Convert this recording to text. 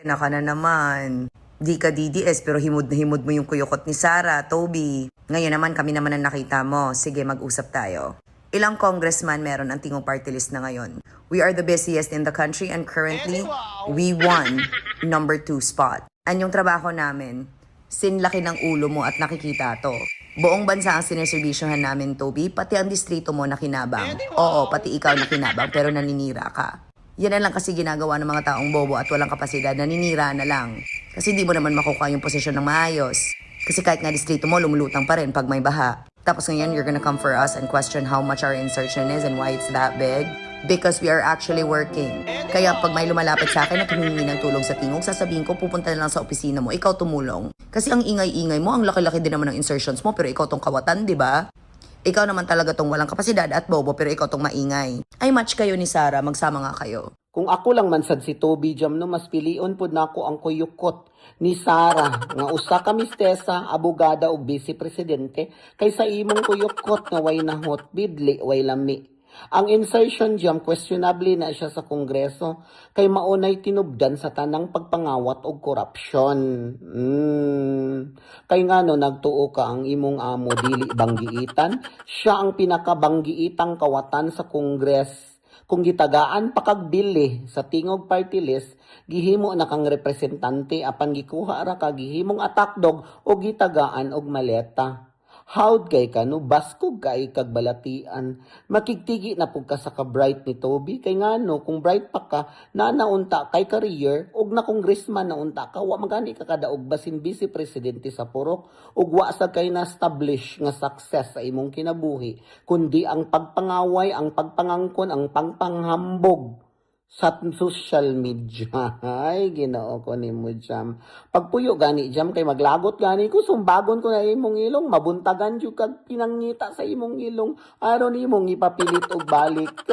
Naka na naman. Di ka DDS pero himod na himod mo yung kuyukot ni Sara, Toby. Ngayon naman kami naman ang nakita mo. Sige, mag-usap tayo. Ilang congressman meron ang tingong party list na ngayon? We are the busiest in the country and currently, we won number 2 spot. Anyong trabaho namin? Sinlaki ng ulo mo at nakikita to. Buong bansa ang sineserbisyohan namin, Toby, pati ang distrito mo na kinabang. Oo, pati ikaw na kinabang pero naninira ka. Yan na lang kasi ginagawa ng mga taong bobo at walang kapasidad, naninira na lang. Kasi di mo naman makukuha yung posisyon ng maayos. Kasi kahit nga distrito mo, lumulutang pa rin pag may baha. Tapos ngayon, you're gonna come for us and question how much our insertion is and why it's that big. Because we are actually working. Kaya pag may lumalapit sa akin at humingi ng tulong sa tingog, sasabihin ko, pupunta na lang sa opisina mo, ikaw tumulong. Kasi ang ingay-ingay mo, ang laki-laki din naman ng insertions mo, pero ikaw tong kawatan, di ba? Ikaw naman talaga tong walang kapasidad at bobo, pero ikaw tong maingay. Ay, match kayo ni Sara, magsama nga kayo. Kung ako lang man sad si Toby Jam no, mas pilion pod nako ang kuyukot ni Sara nga usa ka mistesa, abogada ug vice presidente kaysa imong kuyukot nga way nahot bidli way lami. Ang insertion Jam questionably na siya sa Kongreso kay maunay tinubdan sa tanang pagpangawat og korupsyon. Kay ngano nagtuo ka ang imong amo dili banggiitan, siya ang pinakabanggiitang kawatan sa Kongres. Kung gitagaan pakagbili sa tingog party list, gihimo na kang representante apan gikuha ra ka gihimong atakdog o gitagaan og maleta. Howd kay ka no, baskog kay kag balatian. Makigtigi na pug ka sa ka-bright ni Toby kay ngano kung bright pa ka na naunta kay career ug na congressman naunta ka wa magani ka kadaog basin vice presidente sa purok ug wa sa kay na establish nga success sa imong kinabuhi kundi ang pagpangaway, ang pagpangangkon, ang pangpanghambog sa social media. Ay, Ginoo ko ni mo Jam. Pagpuyo gani Jam kay maglagot gani ko sumbagon ko na imong ilong mabuntagan jud kag pinangita sa imong ilong aron imong ipapilit og balik.